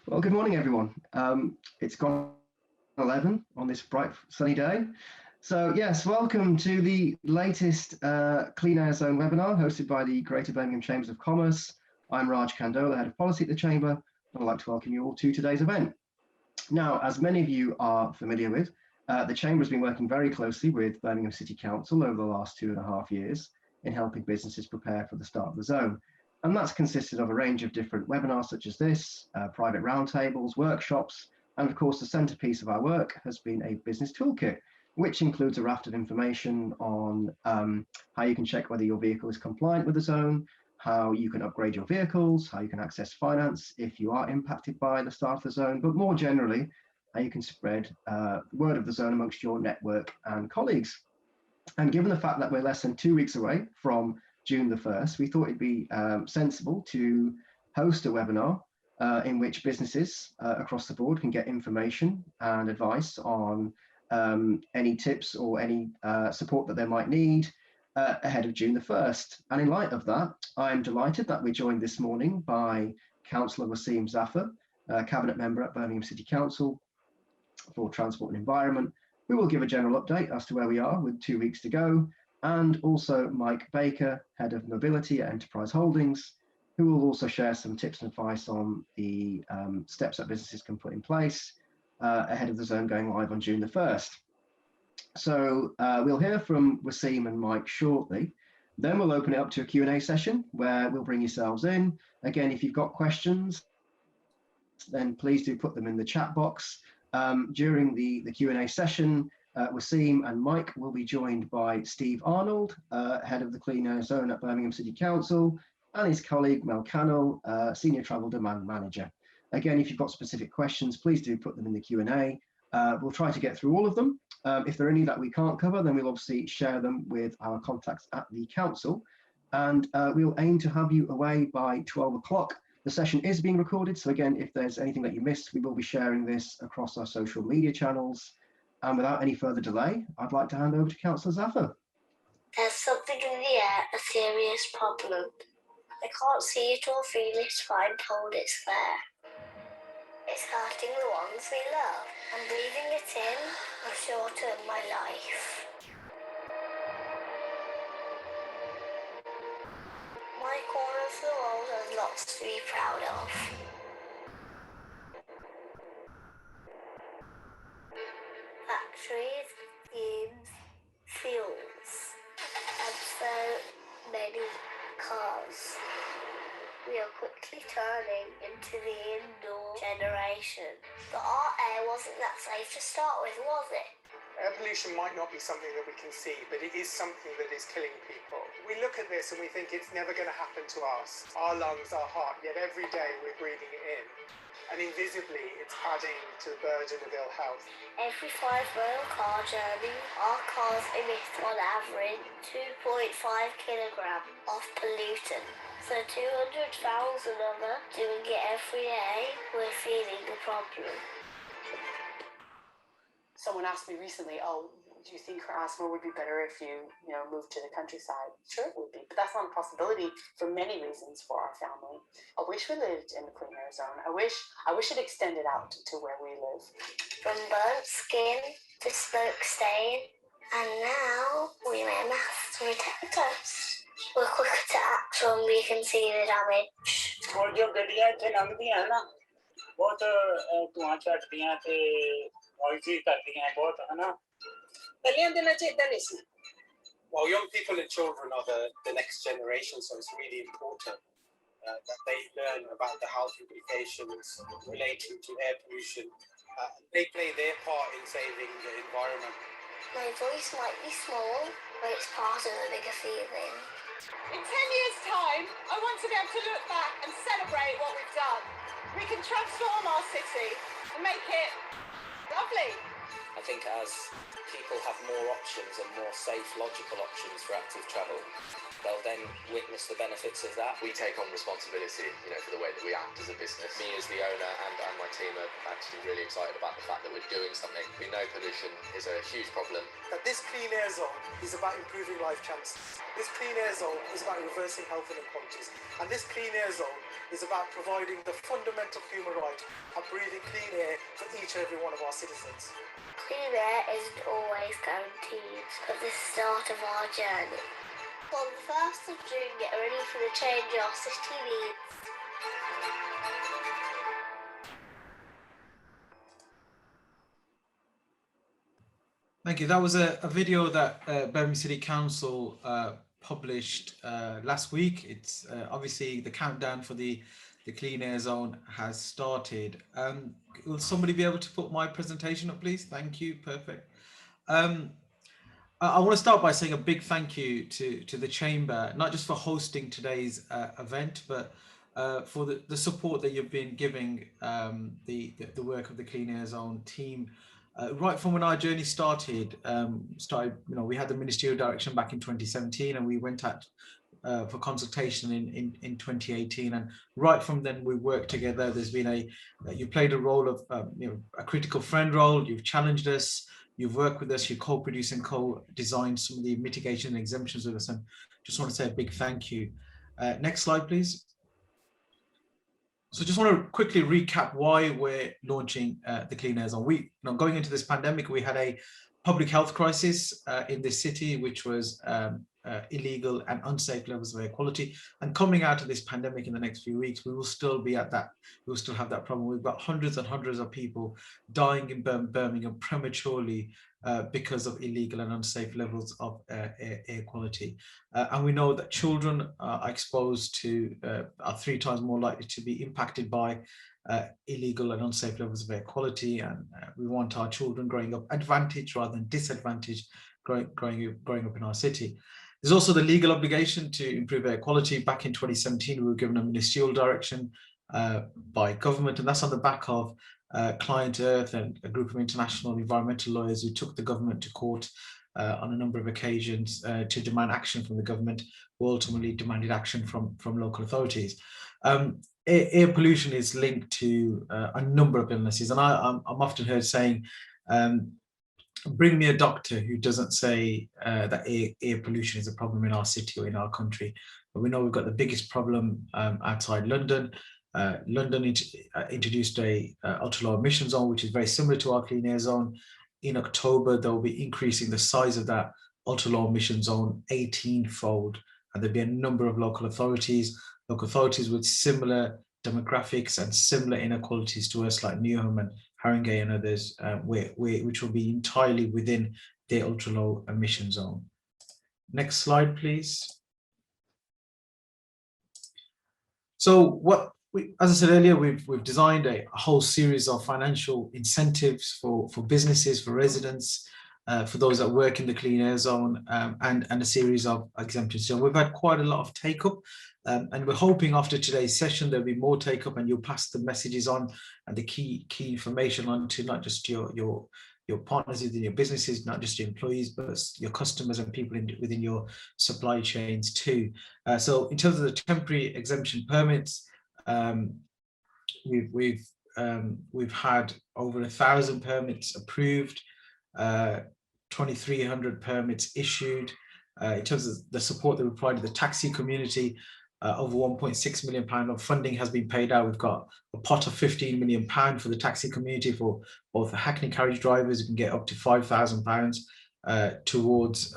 Well, good morning, everyone. It's gone 11 on this bright, sunny day. So, yes, welcome to the latest Clean Air Zone webinar hosted by the Greater Birmingham Chambers of Commerce. I'm Raj Kandola, Head of Policy at the Chamber, and I'd like to welcome you all to today's event. Now, as many of you are familiar with, the Chamber has been working very closely with Birmingham City Council over the last 2.5 years in helping businesses prepare for the start of the zone. And that's consisted of a range of different webinars such as this, private roundtables, workshops, and of course the centerpiece of our work has been a business toolkit, which includes a raft of information on how you can check whether your vehicle is compliant with the zone, how you can upgrade your vehicles, how you can access finance if you are impacted by the start of the zone, but more generally, how you can spread word of the zone amongst your network and colleagues. And given the fact that we're less than 2 weeks away from June the 1st, we thought it'd be sensible to host a webinar in which businesses across the board can get information and advice on any tips or any support that they might need ahead of June the 1st. And in light of that, I'm delighted that we're joined this morning by Councillor Waseem Zafar, Cabinet Member at Birmingham City Council for Transport and Environment, who will give a general update as to where we are with 2 weeks to go, and also Mike Baker, Head of Mobility at Enterprise Holdings, who will also share some tips and advice on the steps that businesses can put in place ahead of the zone going live on June the 1st. So we'll hear from Waseem and Mike shortly. Then we'll open it up to a Q&A session where we'll bring yourselves in. Again, if you've got questions, then please do put them in the chat box. During the Q&A session, Waseem and Mike will be joined by Steve Arnold, Head of the Clean Air Zone at Birmingham City Council, and his colleague Mel Cannell, Senior Travel Demand Manager. Again, if you've got specific questions, please do put them in the Q&A. We'll try to get through all of them. If there are any that we can't cover, then we'll obviously share them with our contacts at the council. And we'll aim to have you away by 12 o'clock. The session is being recorded, so again, if there's anything that you missed, we will be sharing this across our social media channels. And without any further delay, I'd like to hand over to Councillor Zafar. There's something in the air, a serious problem. I can't see it or feel it, but I'm told it's there. It's hurting the ones we love, and breathing it in will shorten my life. My corner of the world has lots to be proud of. Factories, fumes, fuels, and so many cars. We are quickly turning into the indoor generation. But our air wasn't that safe to start with, was it? Air pollution might not be something that we can see, but it is something that is killing people. We look at this and we think it's never going to happen to us, our lungs, our heart, yet every day we're breathing it in. And invisibly, it's adding to the burden of ill health. Every 5-mile car journey, our cars emit on average 2.5 kilograms of pollutant. So 200,000 of us doing it every day, we're feeling the problem. Someone asked me recently, do you think asthma would be better if you moved to the countryside? Sure it would be, but that's not a possibility for many reasons for our family. I wish we lived in the clean air zone. I wish it extended out to where we live. From burnt skin to smoke stain, and now we wear masks to protect us. We're quicker to act when we can see the damage. और जो गड्डियां इतने लंघदियां हैं ना बहुत धुआं छड्डदियां ते noisy करदियां बहुत है ना पहले दिनां च इदां नहीं सी. Well, young people and children are the next generation, so it's really important that they learn about the health implications relating to air pollution. They play their part in saving the environment. My voice might be small, but it's part of a bigger feeling. In 10 years' time, I want to be able to look back and celebrate what we've done. We can transform our city and make it lovely. I think as people have more options and more safe, logical options for active travel, they'll then witness the benefits of that. We take on responsibility, for the way that we act as a business. Me as the owner and my team are actually really excited about the fact that we're doing something. We know pollution is a huge problem. That this clean air zone is about improving life chances. This clean air zone is about reversing health inequalities. And this clean air zone is about providing the fundamental human right of breathing clean air for each and every one of our citizens. Clean air isn't always guaranteed, but the start of our journey. On the 1st of June, get ready for the change our city needs. Thank you. That was a video that Birmingham City Council published last week. It's obviously the countdown for the Clean Air Zone has started. Will somebody be able to put my presentation up, please? Thank you. Perfect. I want to start by saying a big thank you to the Chamber, not just for hosting today's event, but for the support that you've been giving the work of the Clean Air Zone team. Right from when our journey started, we had the ministerial direction back in 2017, and we went out for consultation in 2018, and right from then we worked together. There's been you played a role of a critical friend role. You've challenged us, you've worked with us, you co-produced and co-designed some of the mitigation and exemptions with us, and just want to say a big thank you. Next slide, please. So just want to quickly recap why we're launching the Clean Air Zone. Going into this pandemic, we had a public health crisis in this city, which was illegal and unsafe levels of air quality. And coming out of this pandemic in the next few weeks, we will still be at that. We will still have that problem. We've got hundreds and hundreds of people dying in Birmingham prematurely because of illegal and unsafe levels of air quality. And we know that children are exposed to, are 3 times more likely to be impacted by illegal and unsafe levels of air quality. And we want our children growing up advantaged rather than disadvantaged growing up in our city. There's also the legal obligation to improve air quality. Back in 2017, we were given a ministerial direction by government, and that's on the back of Client Earth and a group of international environmental lawyers who took the government to court on a number of occasions to demand action from the government, who ultimately demanded action from local authorities. Air pollution is linked to a number of illnesses, and I'm often heard saying, bring me a doctor who doesn't say that air pollution is a problem in our city or in our country. But we know we've got the biggest problem outside London. London introduced a ultra-low emission zone, which is very similar to our Clean Air Zone. In October, they'll be increasing the size of that ultra-low emission zone 18-fold, and there'll be a number of local authorities with similar demographics and similar inequalities to us, like Newham and Haringey and others, which will be entirely within the ultra-low emission zone. Next slide, please. So as I said earlier, we've designed a whole series of financial incentives for businesses, for residents, for those that work in the Clean Air Zone, and a series of exemptions. So we've had quite a lot of take-up, and we're hoping after today's session there'll be more take-up, and you'll pass the messages on and the key information on to not just your partners within your businesses, not just your employees, but your customers and people within your supply chains too. So in terms of the temporary exemption permits, we've had over 1,000 permits approved, 2,300 permits issued. In terms of the support that we provided the taxi community, over £1.6 million of funding has been paid out. We've got a pot of £15 million for the taxi community, for both the Hackney carriage drivers who can get up to £5,000 towards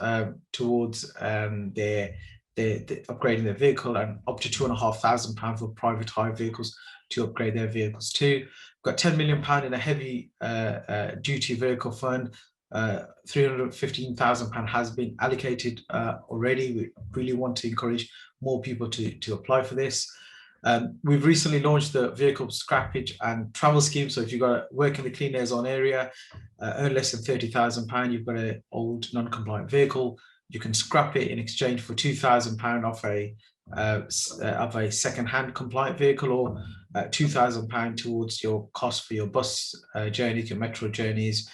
their upgrading their vehicle, and up to £2,500 for private hire vehicles to upgrade their vehicles too. We've got £10 million in a heavy duty vehicle fund. £315,000 has been allocated already. We really want to encourage more people to apply for this. We've recently launched the vehicle scrappage and travel scheme. So if you've got to work in the Clean Air Zone area, earn less than £30,000, you've got an old non-compliant vehicle, you can scrap it in exchange for £2,000 off a second-hand compliant vehicle, or £2,000 towards your cost for your bus journeys, your metro journeys,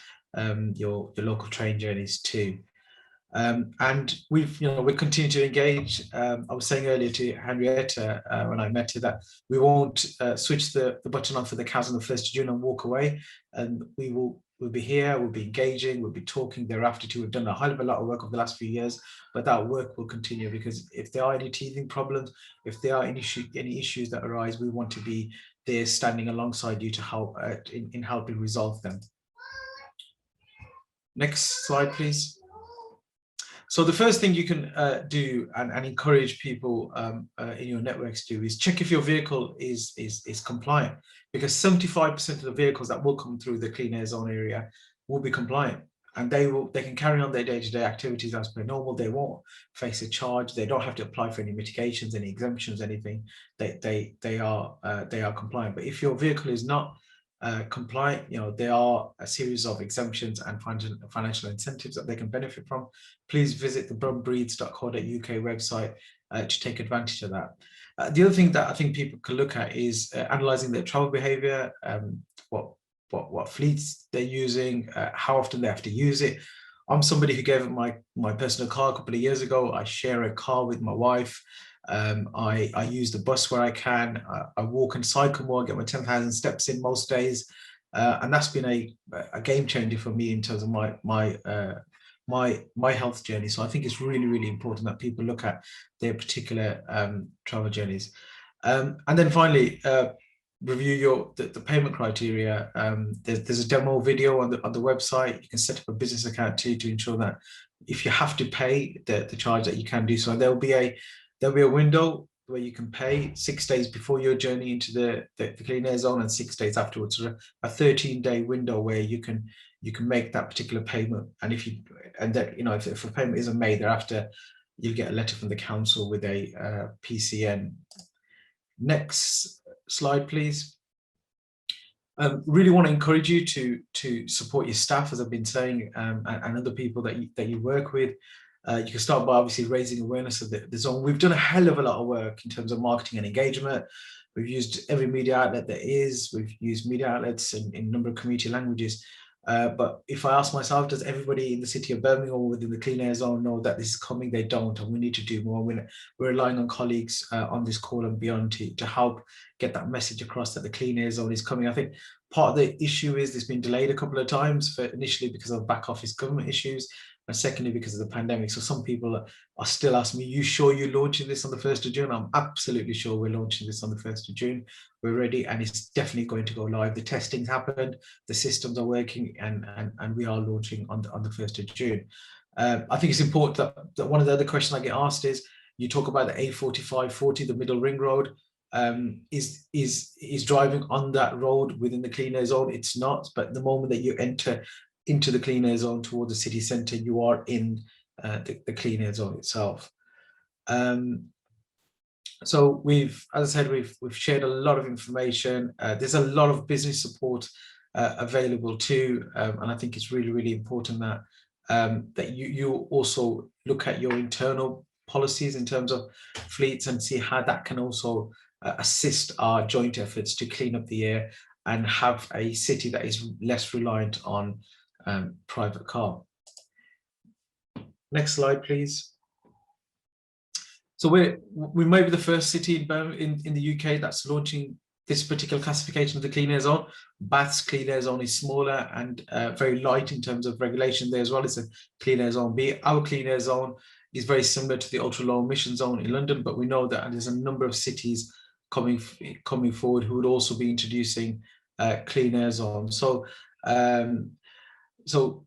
your local train journeys too. And we're continuing to engage. I was saying earlier to Henrietta when I met her that we won't switch the button on for the cows on the 1st of June and walk away, and we will we'll be here, we'll be engaging, we'll be talking thereafter too. We've done a hell of a lot of work over the last few years, but that work will continue, because if there are any teething problems, if there are any issues that arise, we want to be there standing alongside you to help in helping resolve them. Next slide, please. So the first thing you can do and encourage people in your networks to do is check if your vehicle is compliant, because 75% of the vehicles that will come through the clean air zone area will be compliant, and they can carry on their day-to-day activities as per normal. They won't face a charge. They don't have to apply for any mitigations, any exemptions, anything. They are compliant. But if your vehicle is not compliant, you know, there are a series of exemptions and financial incentives that they can benefit from. Please visit the brumbreeds.co.uk website to take advantage of that. The other thing that I think people can look at is analysing their travel behaviour, what fleets they're using, how often they have to use it. I'm somebody who gave up my personal car a couple of years ago. I share a car with my wife. I use the bus where I can. I walk and cycle more, get my 10,000 steps in most days. And that's been a game changer for me in terms of my health journey. So I think it's really, really important that people look at their particular travel journeys. And then finally, review the payment criteria. There's a demo video on the website. You can set up a business account too, to ensure that if you have to pay the charge, that you can do so. There'll be a window where you can pay 6 days before your journey into the clean air zone and 6 days afterwards. So a 13-day window where you can make that particular payment. And if a payment isn't made thereafter, you get a letter from the council with a PCN. Next slide, please. Really want to encourage you to support your staff, as I've been saying, and other people that you work with. You can start by obviously raising awareness of the zone. We've done a hell of a lot of work in terms of marketing and engagement. We've used every media outlet there is. We've used media outlets in a number of community languages. But if I ask myself, does everybody in the city of Birmingham or within the clean air zone know that this is coming? They don't, and we need to do more. We're relying on colleagues on this call and beyond to help get that message across that the clean air zone is coming. I think part of the issue is it's been delayed a couple of times, initially because of back office government issues, and secondly because of the pandemic. So some people are still asking me, you sure you're launching this on the 1st of June? I'm absolutely sure we're launching this on the 1st of June. We're ready, and it's definitely going to go live. The testing's happened, the systems are working, and we are launching on the 1st of June. I think it's important that one of the other questions I get asked is, you talk about the A4540, the middle ring road, is driving on that road within the clean air zone. It's not, but the moment that you enter into the clean air zone towards the city centre, you are in the clean air zone itself. So as I said, we've shared a lot of information. There's a lot of business support available too, and I think it's really, really important that you also look at your internal policies in terms of fleets and see how that can also assist our joint efforts to clean up the air and have a city that is less reliant on private car. Next slide, please. So we may be the first city in the UK that's launching this particular classification of the clean air zone. Bath's clean air zone is smaller and very light in terms of regulation there as well. It's a clean air zone B. Our clean air zone is very similar to the ultra low emission zone in London, but we know that there's a number of cities coming forward who would also be introducing clean air zones. So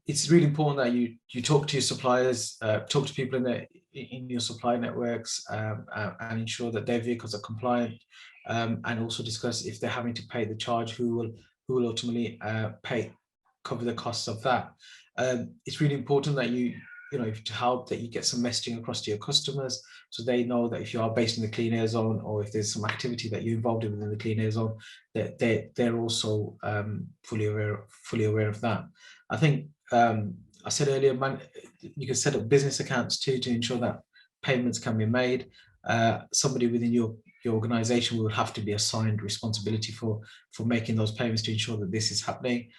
it's really important that you talk to your suppliers, talk to people in your supply networks, and ensure that their vehicles are compliant, and also discuss if they're having to pay the charge, who will ultimately cover the costs of that. It's really important that to help that you get some messaging across to your customers, so they know that if you are based in the clean air zone, or if there's some activity that you're involved in within the clean air zone, that they're also fully aware of that. I think I said earlier, you can set up business accounts too to ensure that payments can be made. Somebody within your organization will have to be assigned responsibility for making those payments to ensure that this is happening.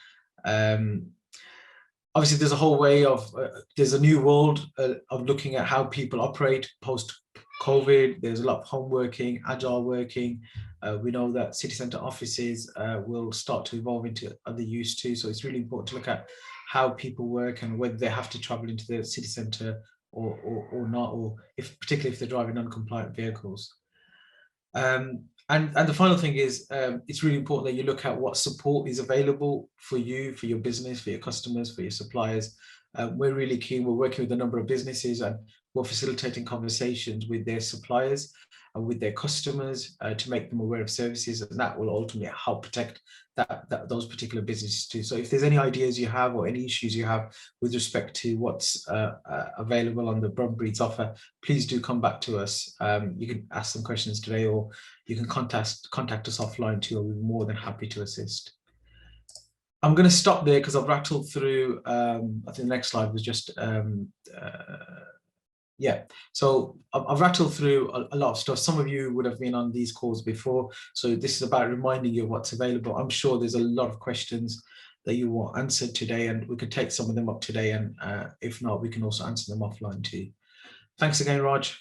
Obviously, there's a whole way of, there's a new world of looking at how people operate post-COVID. There's a lot of home working, agile working, We know that city centre offices will start to evolve into other use too. So it's really important to look at how people work and whether they have to travel into the city centre or not, or particularly if they're driving non-compliant vehicles. And the final thing is, it's really important that you look at what support is available for you, for your business, for your customers, for your suppliers. We're really keen. We're working with a number of businesses, and we're facilitating conversations with their suppliers and with their customers to make them aware of services, and that will ultimately help protect those particular businesses too. So if there's any ideas you have or any issues you have with respect to what's available on the Brumbreed's offer, please do come back to us. You can ask some questions today, or you can contact us offline too. We're more than happy to assist. I'm going to stop there because I've rattled through, I think the next slide was just, yeah. So I've rattled through a lot of stuff. Some of you would have been on these calls before. So this is about reminding you of what's available. I'm sure there's a lot of questions that you want answered today, and we could take some of them up today. And if not, we can also answer them offline too. Thanks again, Raj.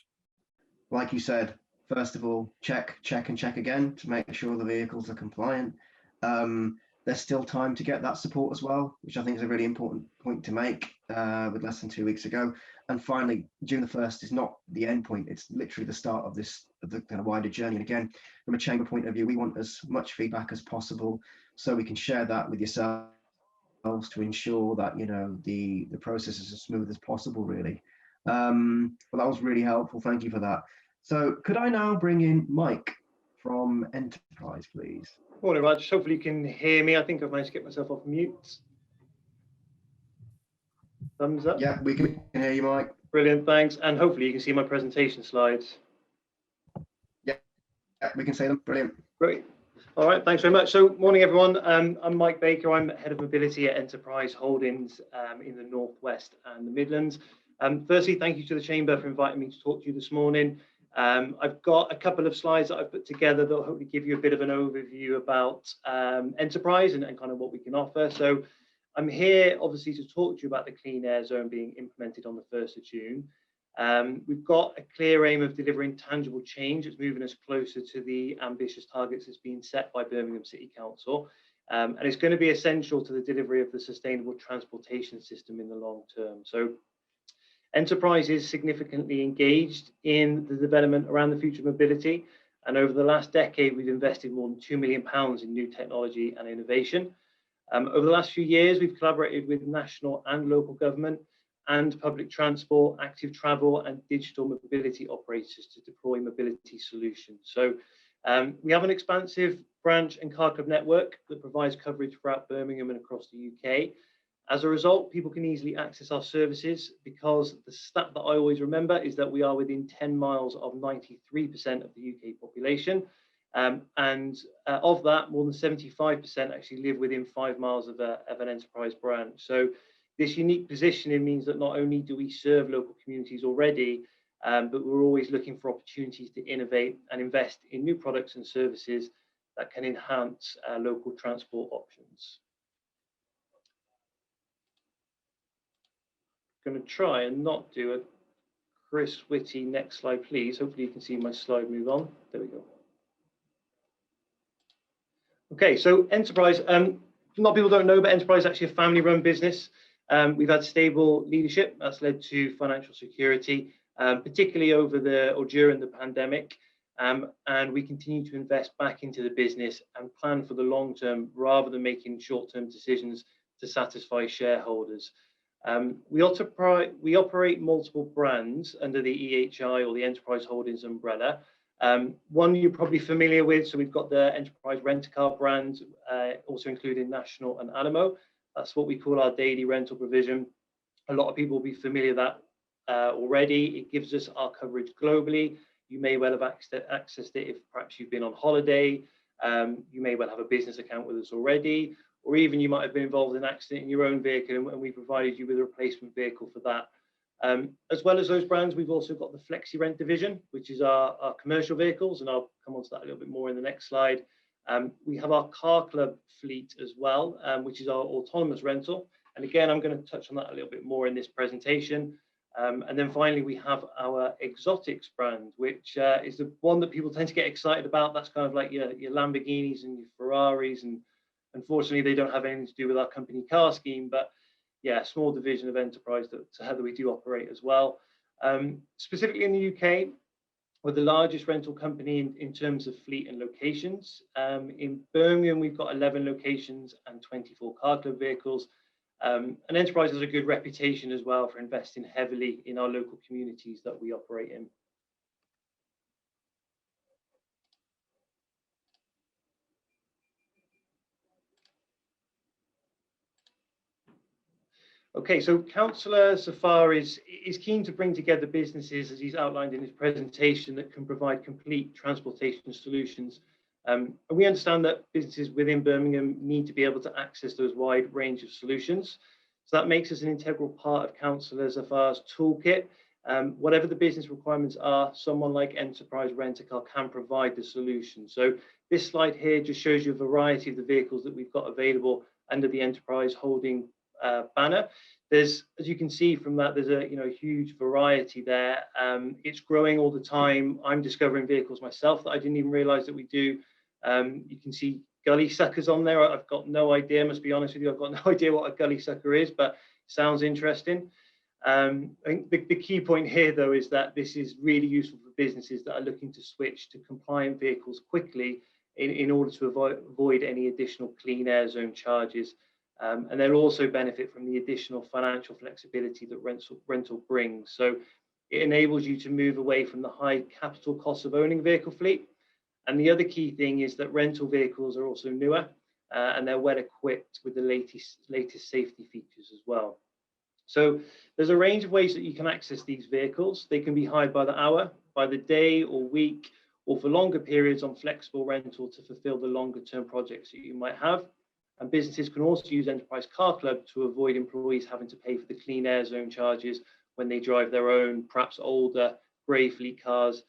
Like you said, first of all, check and check again to make sure the vehicles are compliant. There's still time to get that support as well, which I think is a really important point to make with less than 2 weeks ago. And finally, June the 1st is not the end point. It's literally the start of the kind of wider journey. And again, from a chamber point of view, we want as much feedback as possible so we can share that with yourselves to ensure that, you know, the process is as smooth as possible, really. But that was really helpful. Thank you for that. So could I now bring in Mike from Enterprise, please? Morning, Raj. Hopefully you can hear me. I think I've managed to get myself off mute. Thumbs up. Yeah, we can hear you, Mike. Brilliant, thanks. And hopefully you can see my presentation slides. Yeah, we can see them. Brilliant. Great. All right, thanks very much. So morning, everyone. I'm Mike Baker. I'm Head of Mobility at Enterprise Holdings in the Northwest and the Midlands. Firstly, thank you to the Chamber for inviting me to talk to you this morning. I've got a couple of slides that I've put together that will hopefully give you a bit of an overview about Enterprise and kind of what we can offer. So I'm here obviously to talk to you about the Clean Air Zone being implemented on the 1st of June. We've got a clear aim of delivering tangible change. It's moving us closer to the ambitious targets that's been set by Birmingham City Council. And it's going to be essential to the delivery of the sustainable transportation system in the long term. So Enterprise is significantly engaged in the development around the future of mobility. And over the last decade, we've invested more than £2 million in new technology and innovation. Over the last few years, we've collaborated with national and local government and public transport, active travel and digital mobility operators to deploy mobility solutions. So we have an expansive branch and car club network that provides coverage throughout Birmingham and across the UK. As a result, people can easily access our services because the stat that I always remember is that we are within 10 miles of 93% of the UK population. And of that, more than 75% actually live within 5 miles of an Enterprise branch. So this unique positioning means that not only do we serve local communities already, but we're always looking for opportunities to innovate and invest in new products and services that can enhance local transport options. Going to try and not do a Chris Whitty next slide, please. Hopefully you can see my slide move on. There we go. Okay, so Enterprise, a lot of people don't know, but Enterprise is actually a family-run business. We've had stable leadership that's led to financial security, particularly during the pandemic. And we continue to invest back into the business and plan for the long term rather than making short-term decisions to satisfy shareholders. We operate multiple brands under the EHI or the Enterprise Holdings umbrella. One you're probably familiar with, so we've got the Enterprise Rent-A-Car brand, also including National and Alamo. That's what we call our daily rental provision. A lot of people will be familiar with that already. It gives us our coverage globally. You may well have accessed it if perhaps you've been on holiday. You may well have a business account with us already, or even you might have been involved in an accident in your own vehicle and we provided you with a replacement vehicle for that. As well as those brands, we've also got the Flexi Rent division, which is our commercial vehicles, and I'll come on to that a little bit more in the next slide. We have our car club fleet as well, which is our autonomous rental. And again, I'm going to touch on that a little bit more in this presentation. And then finally, we have our exotics brand, which is the one that people tend to get excited about. That's kind of like your Lamborghinis and your Ferraris. And unfortunately, they don't have anything to do with our company car scheme. But yeah, a small division of enterprise that we do operate as well. Specifically in the UK, we're the largest rental company in terms of fleet and locations. In Birmingham, we've got 11 locations and 24 car club vehicles. And Enterprise has a good reputation as well for investing heavily in our local communities that we operate in. Okay, so Councillor Safar is keen to bring together businesses, as he's outlined in his presentation, that can provide complete transportation solutions. And we understand that businesses within Birmingham need to be able to access those wide range of solutions. So that makes us an integral part of Councillor Safar's toolkit. Whatever the business requirements are, someone like Enterprise Rent-A-Car can provide the solution. So this slide here just shows you a variety of the vehicles that we've got available under the Enterprise Holding banner. There's, as you can see from that, there's a huge variety there. It's growing all the time. I'm discovering vehicles myself that I didn't even realize that we do. You can see gully suckers on there. I've got no idea, must be honest with you, I've got no idea what a gully sucker is, but sounds interesting. I think the key point here though is that this is really useful for businesses that are looking to switch to compliant vehicles quickly in order to avoid any additional clean air zone charges. And they'll also benefit from the additional financial flexibility that rental brings. So it enables you to move away from the high capital costs of owning a vehicle fleet. And the other key thing is that rental vehicles are also newer and they're well equipped with the latest safety features as well. So there's a range of ways that you can access these vehicles. They can be hired by the hour, by the day or week, or for longer periods on flexible rental to fulfill the longer term projects that you might have. And businesses can also use Enterprise Car Club to avoid employees having to pay for the clean air zone charges when they drive their own, perhaps older, grey fleet cars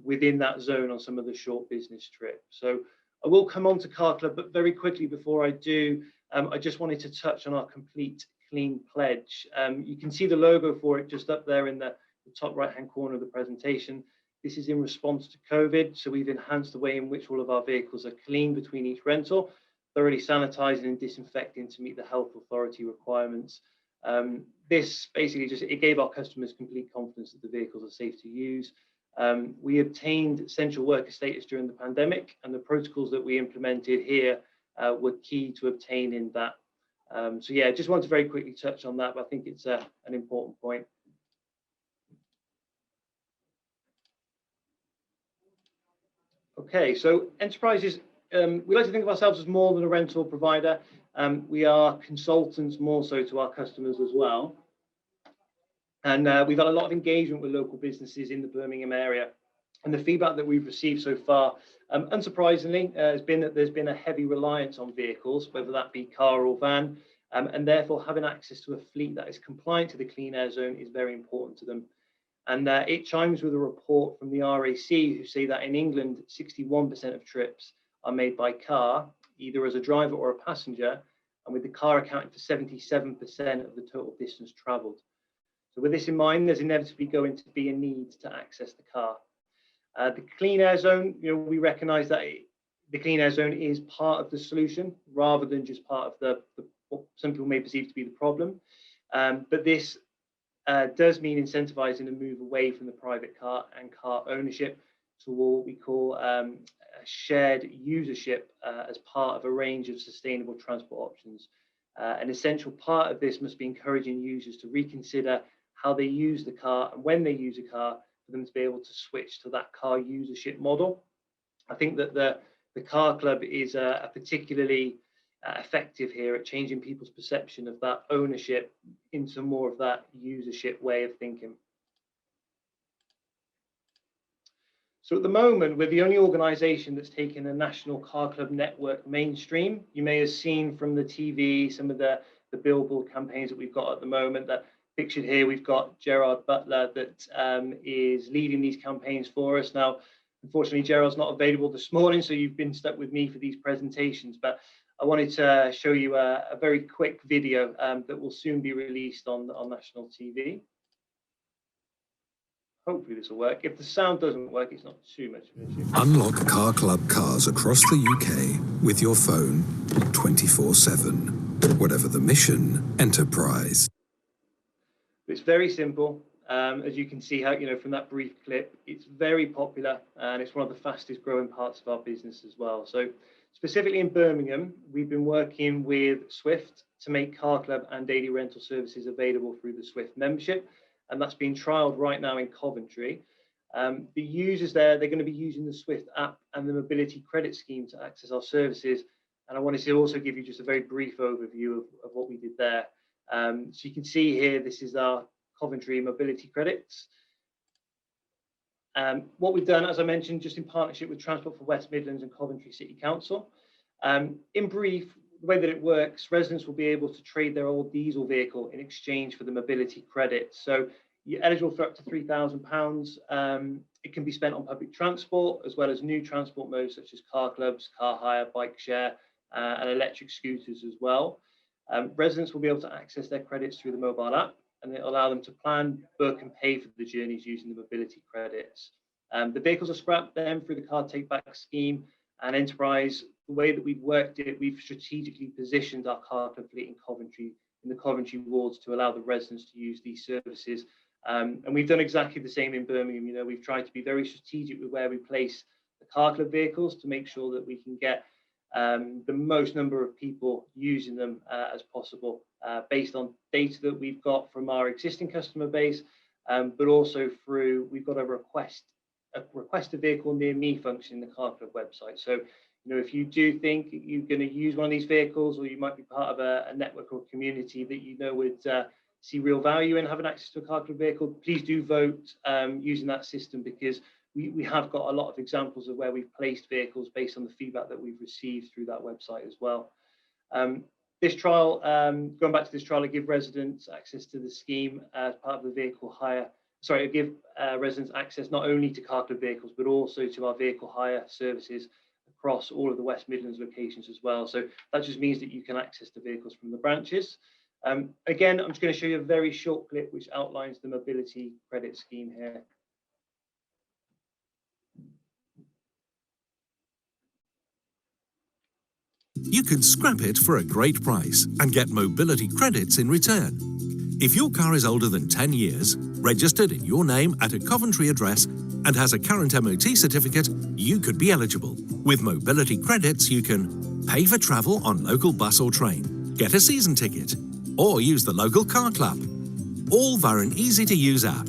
within that zone on some of the short business trips. So I will come on to Car Club, but very quickly before I do, I just wanted to touch on our Complete Clean Pledge. You can see the logo for it just up there in the top right-hand corner of the presentation. This is in response to COVID, so we've enhanced the way in which all of our vehicles are cleaned between each rental, thoroughly sanitizing and disinfecting to meet the health authority requirements. This basically it gave our customers complete confidence that the vehicles are safe to use. We obtained essential worker status during the pandemic, and the protocols that we implemented here were key to obtaining that. So yeah, just want to very quickly touch on that, but I think it's an important point. Okay, so enterprises, we like to think of ourselves as more than a rental provider. We are consultants more so to our customers as well. And we've had a lot of engagement with local businesses in the Birmingham area. And the feedback that we've received so far, unsurprisingly, has been that there's been a heavy reliance on vehicles, whether that be car or van, and therefore having access to a fleet that is compliant to the Clean Air Zone is very important to them. And it chimes with a report from the RAC who say that in England, 61% of trips are made by car, either as a driver or a passenger, and with the car accounting for 77% of the total distance travelled. So with this in mind, there's inevitably going to be a need to access the car. The Clean Air Zone, we recognise that the Clean Air Zone is part of the solution rather than just part of what some people may perceive to be the problem. But this does mean incentivising a move away from the private car and car ownership to what we call shared usership as part of a range of sustainable transport options. An essential part of this must be encouraging users to reconsider how they use the car and when they use a car for them to be able to switch to that car usership model. I think that the Car Club is particularly effective here at changing people's perception of that ownership into more of that usership way of thinking. So at the moment, we're the only organisation that's taken a national car club network mainstream. You may have seen from the TV some of the billboard campaigns that we've got at the moment. That pictured here, we've got Gerard Butler that is leading these campaigns for us. Now, unfortunately, Gerard's not available this morning, so you've been stuck with me for these presentations. But I wanted to show you a very quick video that will soon be released on national TV. hopefully this will work. If the sound doesn't work, it's not too much of an issue. Unlock Car Club cars across the UK with your phone 24/7. Whatever the mission, enterprise. It's very simple. As you can see, how from that brief clip, it's very popular and it's one of the fastest growing parts of our business as well. So specifically in Birmingham, we've been working with Swift to make Car Club and daily rental services available through the Swift membership, and that's being trialed right now in Coventry. The users there, they're going to be using the Swift app and the mobility credit scheme to access our services. And I wanted to also give you just a very brief overview of what we did there. So you can see here, this is our Coventry mobility credits. What we've done, as I mentioned, just in partnership with Transport for West Midlands and Coventry City Council. In brief, the way that it works, residents will be able to trade their old diesel vehicle in exchange for the mobility credit. So you're eligible for up to £3,000. It can be spent on public transport, as well as new transport modes such as car clubs, car hire, bike share, and electric scooters as well. Residents will be able to access their credits through the mobile app, and it'll allow them to plan, book, and pay for the journeys using the mobility credits. The vehicles are scrapped then through the car take back scheme and enterprise. The way that we've worked it, we've strategically positioned our car club fleet in Coventry, in the Coventry wards, to allow the residents to use these services. And we've done exactly the same in Birmingham. We've tried to be very strategic with where we place the car club vehicles to make sure that we can get the most number of people using them as possible, based on data that we've got from our existing customer base, but also we've got a request a vehicle near me function in the car club website. So if you do think you're going to use one of these vehicles, or you might be part of a network or community that would see real value in having access to a car club vehicle, please do vote using that system, because we have got a lot of examples of where we've placed vehicles based on the feedback that we've received through that website as well. This trial, going back to this trial, it gives residents access to the scheme as part of the vehicle hire. Sorry, it gives residents access not only to car club vehicles, but also to our vehicle hire services across all of the West Midlands locations as well. So that just means that you can access the vehicles from the branches. Again, I'm just going to show you a very short clip which outlines the mobility credit scheme here. You could scrap it for a great price and get mobility credits in return. If your car is older than 10 years, registered in your name at a Coventry address, and has a current MOT certificate, you could be eligible. With mobility credits, you can pay for travel on local bus or train, get a season ticket, or use the local car club, all via an easy-to-use app.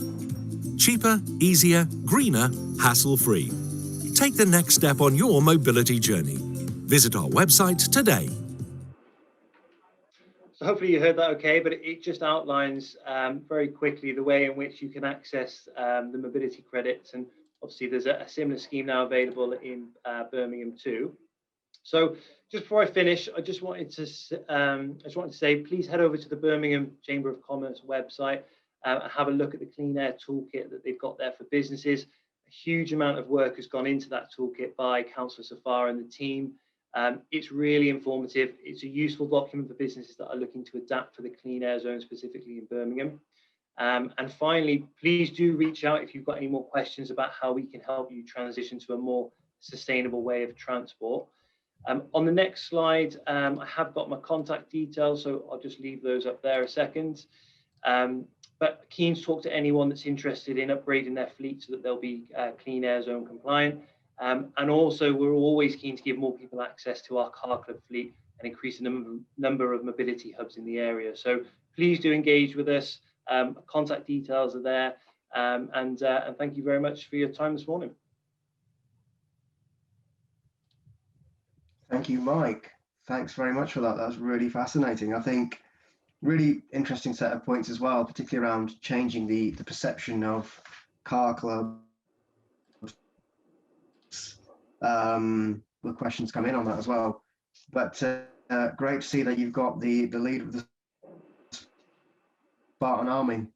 Cheaper, easier, greener, hassle-free. Take the next step on your mobility journey. Visit our website today. So hopefully you heard that okay, but it just outlines very quickly the way in which you can access the mobility credits. And obviously there's a similar scheme now available in Birmingham too. So just before I finish, I just wanted to say, please head over to the Birmingham Chamber of Commerce website and have a look at the Clean Air Toolkit that they've got there for businesses. A huge amount of work has gone into that toolkit by Councillor Safar and the team. It's really informative. It's a useful document for businesses that are looking to adapt for the clean air zone, specifically in Birmingham. And finally, please do reach out if you've got any more questions about how we can help you transition to a more sustainable way of transport. On the next slide, I have got my contact details, so I'll just leave those up there a second. But keen to talk to anyone that's interested in upgrading their fleet so that they'll be clean air zone compliant. And also, we're always keen to give more people access to our car club fleet and increase the number of mobility hubs in the area. So please do engage with us. Contact details are there. And thank you very much for your time this morning. Thank you, Mike. Thanks very much for that. That was really fascinating. I think really interesting set of points as well, particularly around changing the perception of car clubs. The questions come in on that as well. But great to see that you've got the leader of the Spartan Army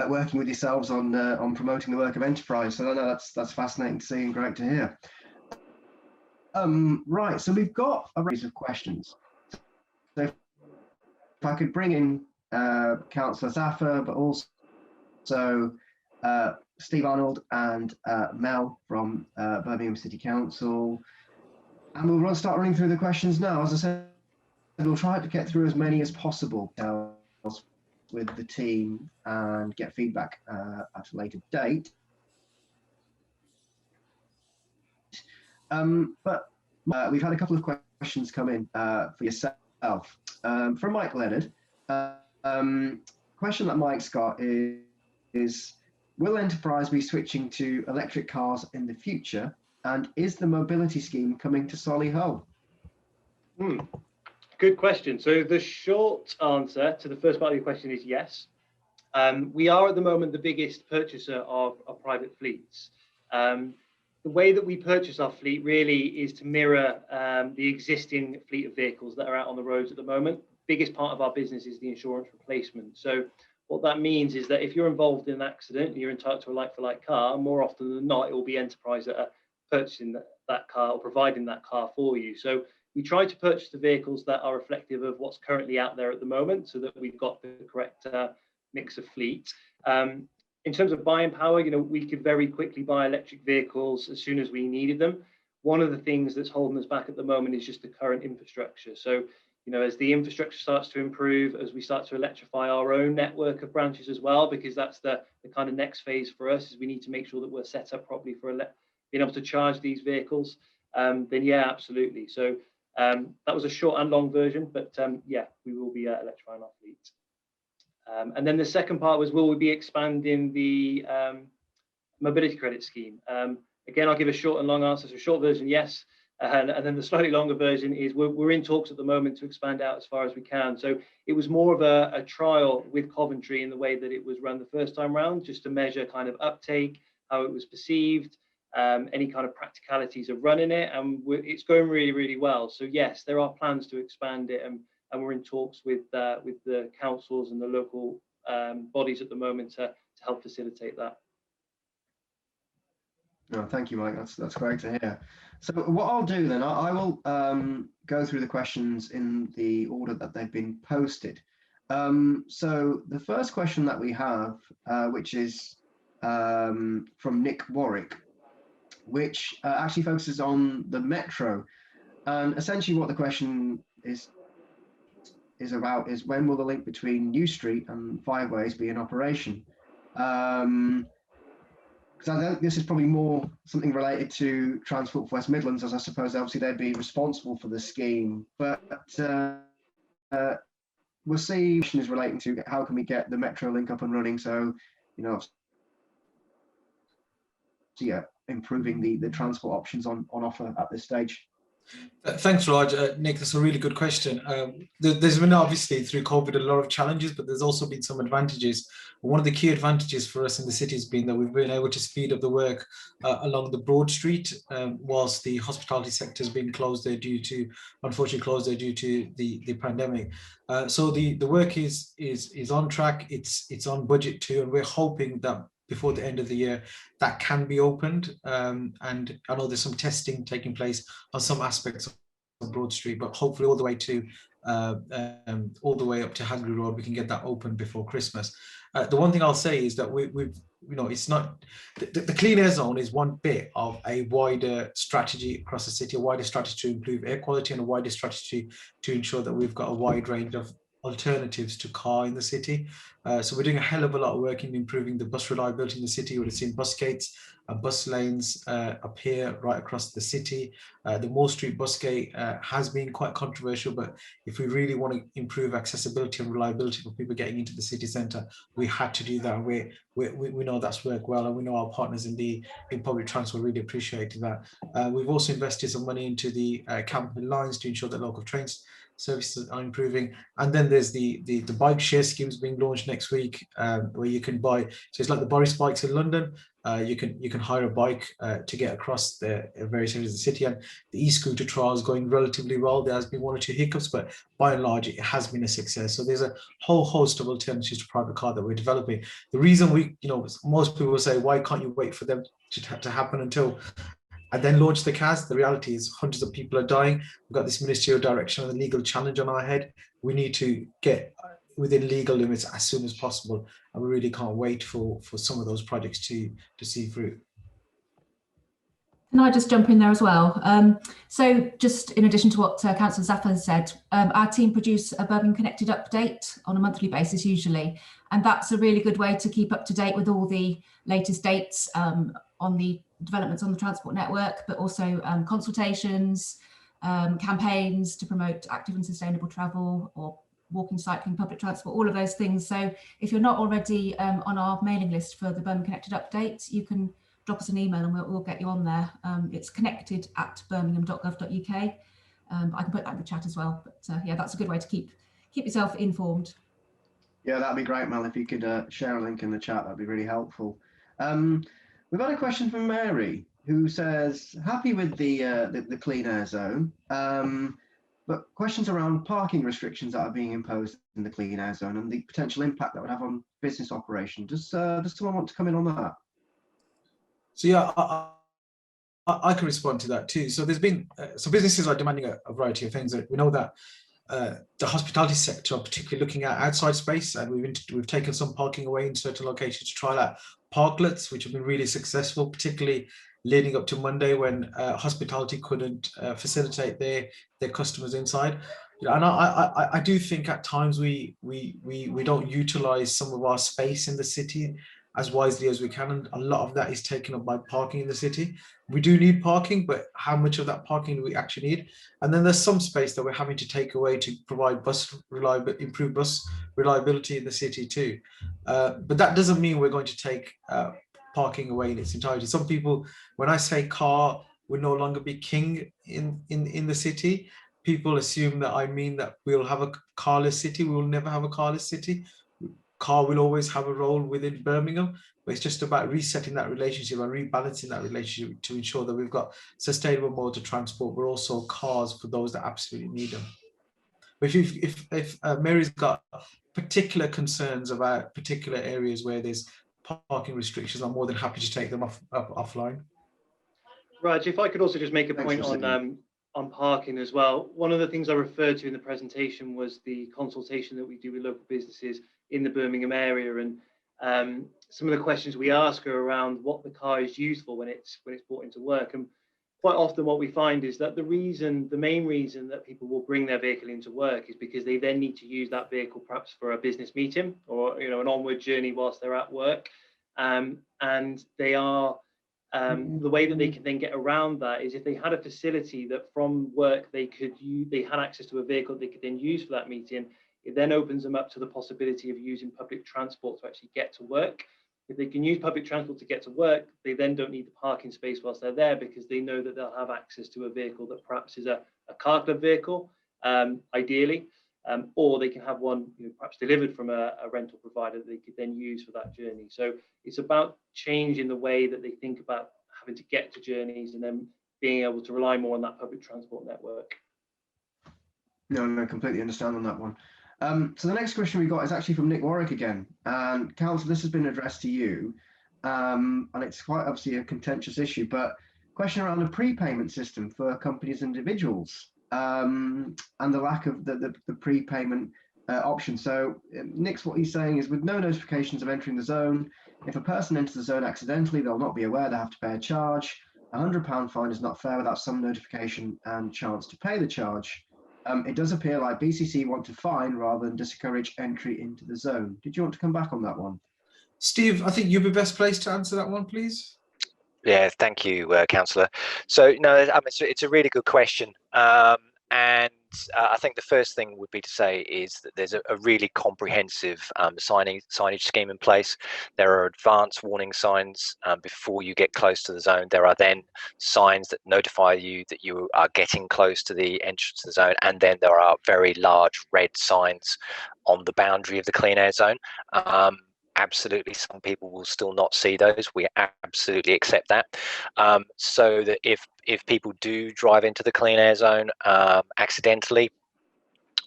working with yourselves on promoting the work of enterprise. So I know that's fascinating to see and great to hear. Right, so we've got a range of questions. So if I could bring in Councillor Zaffer, but also Steve Arnold and Mel from Birmingham City Council. And we'll start running through the questions now. As I said, we'll try to get through as many as possible with the team and get feedback at a later date. But we've had a couple of questions come in for yourself. From Mike Leonard. Question that Mike's got is will Enterprise be switching to electric cars in the future? And is the mobility scheme coming to Solihull? Good question. So the short answer to the first part of your question is yes. We are at the moment the biggest purchaser of private fleets. The way that we purchase our fleet really is to mirror the existing fleet of vehicles that are out on the roads at the moment. Biggest part of our business is the insurance replacement. So what that means is that if you're involved in an accident, you're entitled to a like-for-like car. More often than not, it will be Enterprise that are purchasing that car or providing that car for you. So we try to purchase the vehicles that are reflective of what's currently out there at the moment, so that we've got the correct mix of fleet. In terms of buying power, we could very quickly buy electric vehicles as soon as we needed them. One of the things that's holding us back at the moment is just the current infrastructure. So, as the infrastructure starts to improve, as we start to electrify our own network of branches as well, because that's the kind of next phase for us, is we need to make sure that we're set up properly for being able to charge these vehicles. Then yeah, absolutely. So that was a short and long version, but yeah, we will be electrifying our fleet. And then the second part was, will we be expanding the mobility credit scheme? Again, I'll give a short and long answer. So short version, yes. And then the slightly longer version is we're in talks at the moment to expand out as far as we can. So it was more of a trial with Coventry in the way that it was run the first time round, just to measure kind of uptake, how it was perceived, any kind of practicalities of running it. And it's going really, really well. So yes, there are plans to expand it, and we're in talks with the councils and the local bodies at the moment to help facilitate that. No, thank you, Mike. That's great to hear. So what I'll do then, I will go through the questions in the order that they've been posted. So the first question that we have, which is from Nick Warwick, which actually focuses on the metro. And essentially what the question is about is, when will the link between New Street and Five Ways be in operation? Because I think this is probably more something related to Transport for West Midlands, as I suppose obviously they'd be responsible for the scheme. But we'll see. The question is relating to how can we get the metro link up and running? So, yeah, improving the transport options on offer at this stage. Thanks, Raj. Nick, that's a really good question. There's been obviously through COVID a lot of challenges, but there's also been some advantages. One of the key advantages for us in the city has been that we've been able to speed up the work along the Broad Street, whilst the hospitality sector has been closed there unfortunately closed there due to the pandemic. So the work is on track. It's on budget too, and we're hoping that before the end of the year that can be opened. And I know there's some testing taking place on some aspects of Broad Street, but hopefully all the way up to Hagley Road, we can get that open before Christmas. The one thing I'll say is that it's not, the Clean Air Zone is one bit of a wider strategy across the city, a wider strategy to improve air quality, and a wider strategy to ensure that we've got a wide range of alternatives to car in the city. So we're doing a hell of a lot of work in improving the bus reliability in the city. We've seen bus gates and bus lanes appear right across the city. The Moore Street bus gate has been quite controversial, but if we really want to improve accessibility and reliability for people getting into the city centre, we had to do that. And we know that's worked well, and we know our partners in public transport really appreciated that. We've also invested some money into the capital lines to ensure that local trains services are improving. And then there's the bike share schemes being launched next week, where you can buy, so it's like the Boris bikes in London. You can hire a bike to get across the various areas of the city, and the e-scooter trial is going relatively well. There has been one or two hiccups, but by and large it has been a success. So there's a whole host of alternatives to private car that we're developing. The reason most people will say, why can't you wait for them to happen until and then launch the CAS? The reality is hundreds of people are dying. We've got this ministerial direction and the legal challenge on our head. We need to get within legal limits as soon as possible. And we really can't wait for some of those projects to see fruit. Can I just jump in there as well? So just in addition to what Councillor Zafar said, our team produce a Birmingham Connected update on a monthly basis usually, and that's a really good way to keep up to date with all the latest dates on the developments on the transport network, but also consultations, campaigns to promote active and sustainable travel, or walking, cycling, public transport, all of those things. So if you're not already on our mailing list for the Birmingham Connected update, you can drop us an email and we'll get you on there. It's connected@birmingham.gov.uk. I can put that in the chat as well. But yeah, that's a good way to keep yourself informed. Yeah, that'd be great, Mel. If you could share a link in the chat, that'd be really helpful. We've had a question from Mary, who says, happy with the Clean Air Zone, but questions around parking restrictions that are being imposed in the Clean Air Zone and the potential impact that would have on business operation. Does someone want to come in on that? So yeah, I can respond to that too. So there's been, so businesses are demanding a variety of things. We know that the hospitality sector are particularly looking at outside space, and we've taken some parking away in certain locations to trial out parklets, which have been really successful, particularly leading up to Monday when hospitality couldn't facilitate their customers inside. And I do think at times we don't utilize some of our space in the city as wisely as we can, and a lot of that is taken up by parking in the city. We do need parking, but how much of that parking do we actually need? And then there's some space that we're having to take away to provide improve bus reliability in the city too. But that doesn't mean we're going to take parking away in its entirety. Some people, when I say car will no longer be king in the city, people assume that I mean that we'll have a carless city. We will never have a carless city. Car will always have a role within Birmingham, but it's just about resetting that relationship and rebalancing that relationship to ensure that we've got sustainable modes of transport, but also cars for those that absolutely need them. But if Mary's got particular concerns about particular areas where there's parking restrictions, I'm more than happy to take them offline. Raj, if I could also just make a point on parking as well. One of the things I referred to in the presentation was the consultation that we do with local businesses in the Birmingham area, and some of the questions we ask are around what the car is used for when it's brought into work. And quite often what we find is that the main reason that people will bring their vehicle into work is because they then need to use that vehicle perhaps for a business meeting or an onward journey whilst they're at work, and they are the way that they can then get around that is if they had a facility that from work they had access to a vehicle they could then use for that meeting. It then opens them up to the possibility of using public transport to actually get to work. If they can use public transport to get to work, they then don't need the parking space whilst they're there because they know that they'll have access to a vehicle that perhaps is a car club vehicle, ideally, or they can have one perhaps delivered from a rental provider that they could then use for that journey. So it's about changing the way that they think about having to get to journeys and then being able to rely more on that public transport network. No, completely understand on that one. So the next question we got is actually from Nick Warwick again. And Councillor, this has been addressed to you, and it's quite obviously a contentious issue, but question around the prepayment system for companies and individuals, and the lack of the prepayment option. So Nick's, what he's saying is, with no notifications of entering the zone, if a person enters the zone accidentally, they'll not be aware they have to pay a charge. £100 fine is not fair without some notification and chance to pay the charge. It does appear like BCC want to fine rather than discourage entry into the zone. Did you want to come back on that one? Steve, I think you'd be best placed to answer that one, please. Yeah, thank you, Councillor. So, no, I mean, it's a really good question. And I think the first thing would be to say is that there's a really comprehensive signage scheme in place. There are advanced warning signs before you get close to the zone. There are then signs that notify you that you are getting close to the entrance to the zone. And then there are very large red signs on the boundary of the clean air zone. Absolutely, some people will still not see those. We absolutely accept that. So that if people do drive into the clean air zone accidentally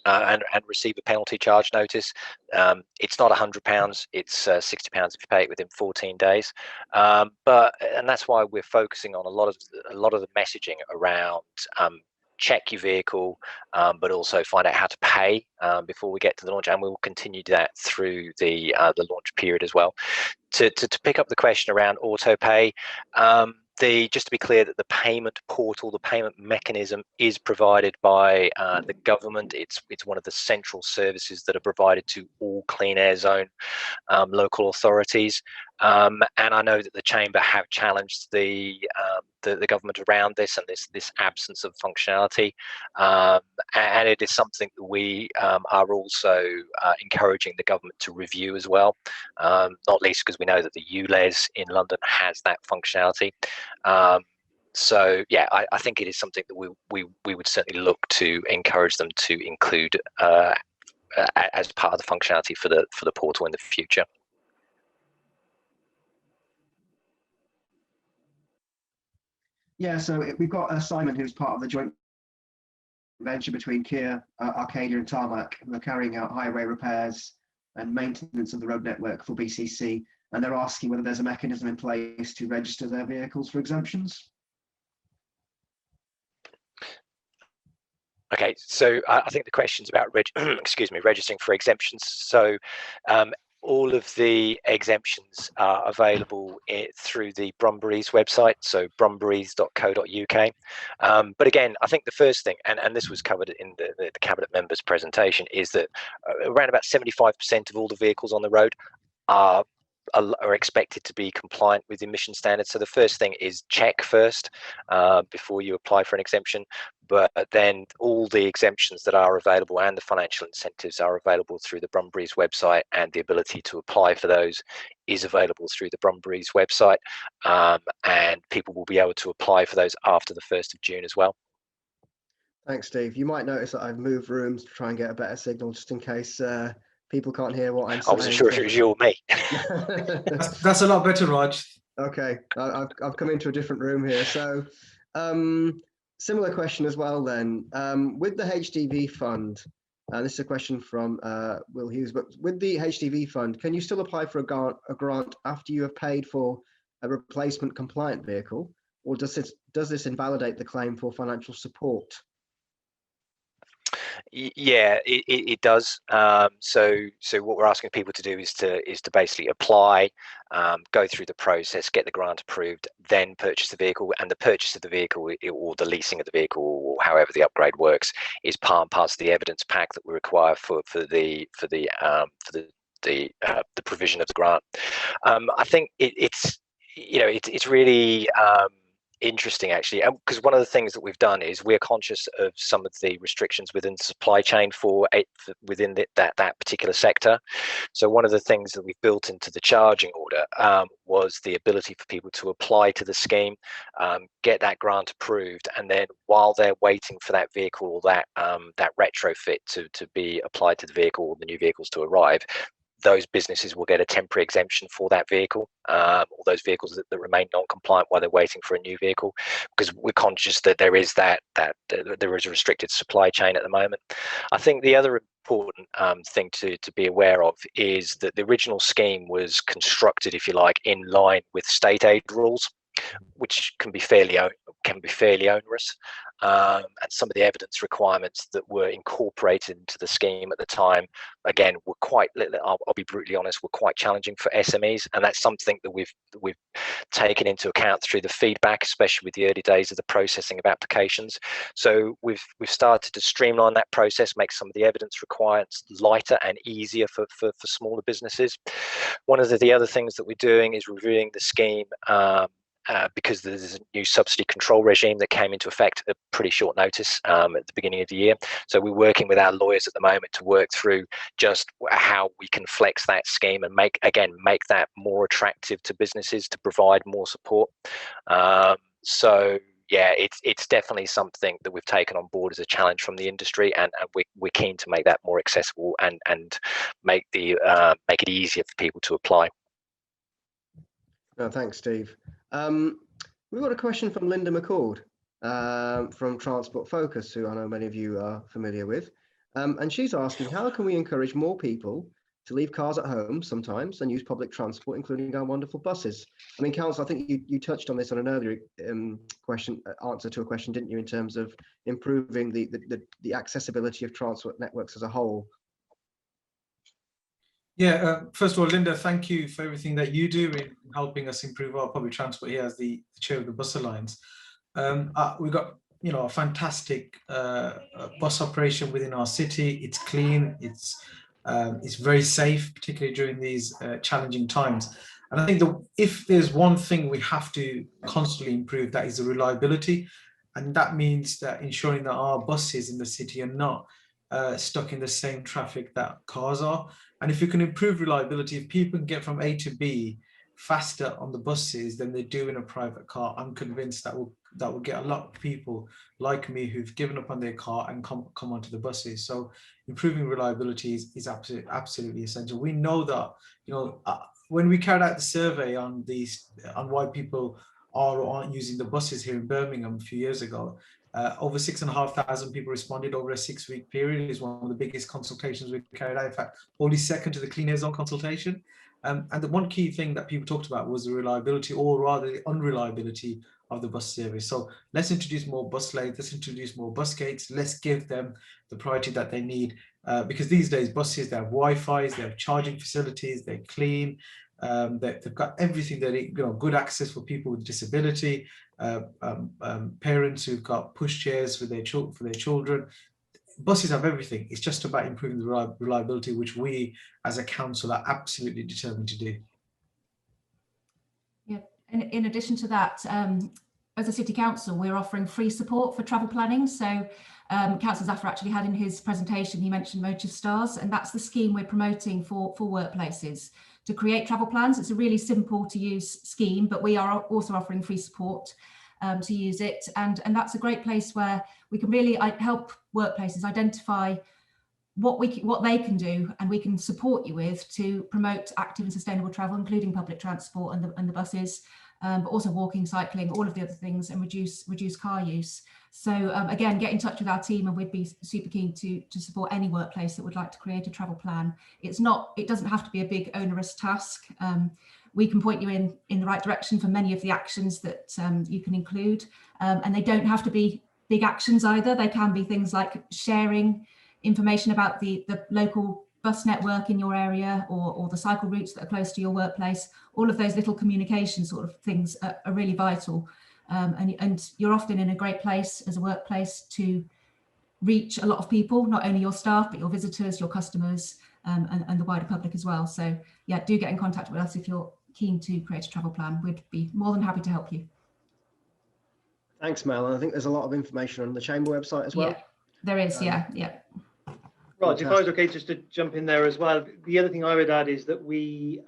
and receive a penalty charge notice, it's not £100. It's £60 if you pay it within 14 days. And that's why we're focusing on a lot of the messaging around check your vehicle, but also find out how to pay before we get to the launch, and we will continue that through the launch period as well. To pick up the question around auto pay, just to be clear, that the payment portal, the payment mechanism, is provided by the government. It's one of the central services that are provided to all Clean Air Zone local authorities. And I know that the Chamber have challenged the government around this and this absence of functionality, and it is something that we are also encouraging the government to review as well, not least because we know that the ULEZ in London has that functionality. So yeah, I think it is something that we would certainly look to encourage them to include as part of the functionality for the portal in the future. Yeah, so we've got Simon, who's part of the joint venture between Kia, Arcadia and Tarmac, who are carrying out highway repairs and maintenance of the road network for BCC, and they're asking whether there's a mechanism in place to register their vehicles for exemptions. Okay, so I think the question's about registering for exemptions. So all of the exemptions are available through the Brumbury's website, so brumburys.co.uk. But again, I think the first thing, and this was covered in the Cabinet members' presentation, is that around about 75% of all the vehicles on the road are expected to be compliant with emission standards. So the first thing is check first before you apply for an exemption. But then all the exemptions that are available and the financial incentives are available through the Brumbury's website, and the ability to apply for those is available through the Brumbury's website, and people will be able to apply for those after the 1st of June as well. Thanks, Steve. You might notice that I've moved rooms to try and get a better signal, just in case people can't hear what I'm saying. I wasn't sure if it was you or me. That's a lot better, Raj. Okay, I've come into a different room here. So similar question as well then. With the HDV fund, this is a question from Will Hughes, but with the HDV fund, can you still apply for a grant after you have paid for a replacement compliant vehicle, or does this invalidate the claim for financial support? Yeah, it does. So what we're asking people to do is to basically apply, go through the process, get the grant approved, then purchase the vehicle. And the purchase of the vehicle, or the leasing of the vehicle, or however the upgrade works, is part and parcel of the evidence pack that we require for the provision of the grant. I think it's really interesting, actually, because one of the things that we've done is we're conscious of some of the restrictions within the supply chain within that particular sector. So one of the things that we've built into the charging order was the ability for people to apply to the scheme, get that grant approved, and then while they're waiting for that vehicle or that retrofit to be applied to the vehicle, or the new vehicles to arrive, those businesses will get a temporary exemption for that vehicle, or those vehicles that remain non-compliant while they're waiting for a new vehicle, because we're conscious that there is there is a restricted supply chain at the moment. I think the other important thing to be aware of is that the original scheme was constructed, if you like, in line with state aid rules, which can be fairly onerous, and some of the evidence requirements that were incorporated into the scheme at the time, again, were I'll be brutally honest, were quite challenging for SMEs, and that's something that we've taken into account through the feedback, especially with the early days of the processing of applications. So we've started to streamline that process, make some of the evidence requirements lighter and easier for smaller businesses. One of the other things that we're doing is reviewing the scheme, because there's a new subsidy control regime that came into effect at pretty short notice at the beginning of the year. So we're working with our lawyers at the moment to work through just how we can flex that scheme and make that more attractive to businesses to provide more support. So yeah, it's definitely something that we've taken on board as a challenge from the industry, and we're keen to make that more accessible and make it easier for people to apply. No, thanks, Steve. We've got a question from Linda McCord from Transport Focus, who I know many of you are familiar with. And she's asking, how can we encourage more people to leave cars at home sometimes and use public transport, including our wonderful buses. I mean, Council, I think you touched on this on an earlier answer to a question, didn't you, in terms of improving the accessibility of transport networks as a whole? Yeah, first of all, Linda, thank you for everything that you do in helping us improve our public transport here as the chair of the Bus Alliance. We've got, you know, a fantastic bus operation within our city. It's clean, it's very safe, particularly during these challenging times. And I think if there's one thing we have to constantly improve, that is the reliability. And that means that ensuring that our buses in the city are not stuck in the same traffic that cars are. And if you can improve reliability, if people can get from A to B faster on the buses than they do in a private car, I'm convinced that will get a lot of people like me who've given up on their car and come onto the buses. So improving reliability is absolutely essential. We know that, you know, when we carried out the survey on why people are or aren't using the buses here in Birmingham a few years ago, over 6,500 people responded over a 6-week period. Is one of the biggest consultations we've carried out. In fact, only second to the Clean Air Zone consultation. And the one key thing that people talked about was the reliability, or rather the unreliability of the bus service. So let's introduce more bus lanes, let's introduce more bus gates, let's give them the priority that they need. Because these days buses, they have Wi-Fi's, they have charging facilities, they're clean, they've got everything that, you know, good access for people with disability, parents who've got push chairs for their children. Buses have everything. It's just about improving the reliability, which we as a council are absolutely determined to do. Yeah, and in addition to that, as a city council, we're offering free support for travel planning. So Councillor Zafar actually had in his presentation, he mentioned Motive Stars, and that's the scheme we're promoting for workplaces to create travel plans. It's a really simple to use scheme, but we are also offering free support to use it. And that's a great place where we can really help workplaces identify what they can do, and we can support you with to promote active and sustainable travel, including public transport and the buses, but also walking, cycling, all of the other things, and reduce car use. So again, get in touch with our team, and we'd be super keen to support any workplace that would like to create a travel plan. It doesn't have to be a big onerous task. We can point you in the right direction for many of the actions that you can include, and they don't have to be big actions either. They can be things like sharing information about the local bus network in your area, or the cycle routes that are close to your workplace. All of those little communication sort of things are really vital. And you're often in a great place as a workplace to reach a lot of people, not only your staff, but your visitors, your customers, and the wider public as well. So yeah, do get in contact with us if you're keen to create a travel plan. We'd be more than happy to help you. Thanks, Mel. And I think there's a lot of information on the Chamber website as well. Yeah, there is, yeah. Right, if I was okay just to jump in there as well. The other thing I would add is that we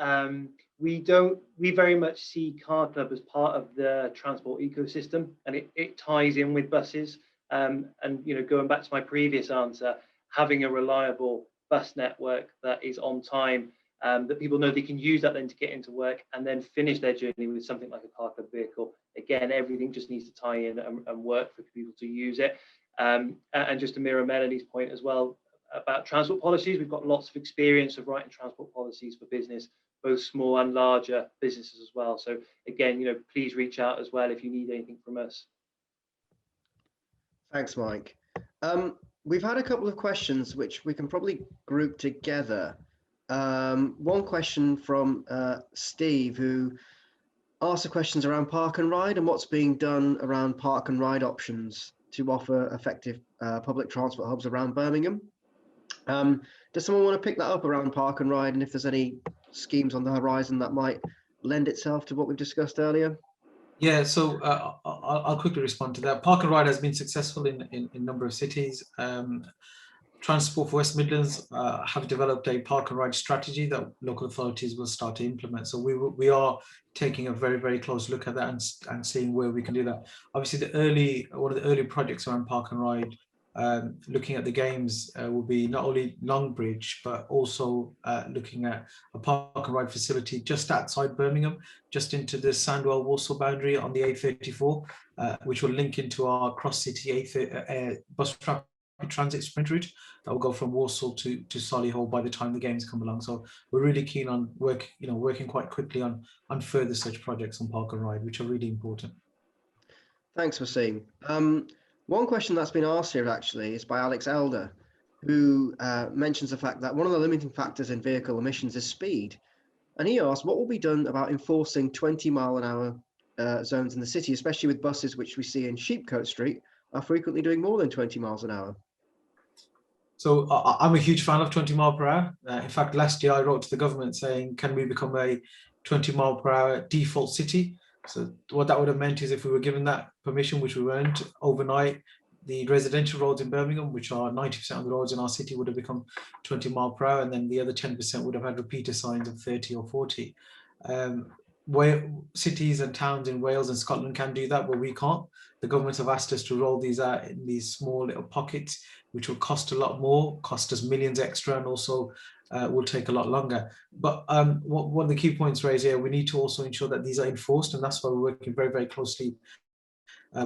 very much see Car Club as part of the transport ecosystem, and it ties in with buses. And you know, going back to my previous answer, having a reliable bus network that is on time, that people know they can use that then to get into work and then finish their journey with something like a Car Club vehicle. Again, everything just needs to tie in and work for people to use it. And just to mirror Melanie's point as well about transport policies, we've got lots of experience of writing transport policies for business, both small and larger businesses as well. So again, you know, please reach out as well if you need anything from us. Thanks, Mike. We've had a couple of questions which we can probably group together. One question from Steve, who asked the questions around park and ride and what's being done around park and ride options to offer effective public transport hubs around Birmingham. Does someone want to pick that up around park and ride, and if there's any schemes on the horizon that might lend itself to what we've discussed earlier? Yeah, so I'll quickly respond to that. Park and ride has been successful in a number of cities. Transport for West Midlands have developed a park and ride strategy that local authorities will start to implement. So we are taking a very, very close look at that and seeing where we can do that. Obviously, one of the early projects around park and ride, looking at the games, will be not only Longbridge, but also looking at a park and ride facility just outside Birmingham, just into the Sandwell-Walsall boundary on the A34, which will link into our cross-city bus traffic transit sprint route that will go from Warsaw to Solihull by the time the games come along. So we're really keen on working quite quickly on further such projects on Park and Ride, which are really important. Thanks, Wasim. One question that's been asked here actually is by Alex Elder, who mentions the fact that one of the limiting factors in vehicle emissions is speed. And he asked, what will be done about enforcing 20-mile-an-hour zones in the city, especially with buses, which we see in Sheepcote Street, are frequently doing more than 20 miles an hour? So I'm a huge fan of 20 mile per hour. In fact, last year I wrote to the government saying, can we become a 20 mile per hour default city? So what that would have meant is if we were given that permission, which we weren't, overnight, the residential roads in Birmingham, which are 90% of the roads in our city, would have become 20 mile per hour, and then the other 10% would have had repeater signs of 30 or 40. Where cities and towns in Wales and Scotland can do that, but we can't. The government have asked us to roll these out in these small little pockets, which will cost a lot more, cost us millions extra, and also will take a lot longer. But one of the key points raised here, we need to also ensure that these are enforced, and that's why we're working very, very closely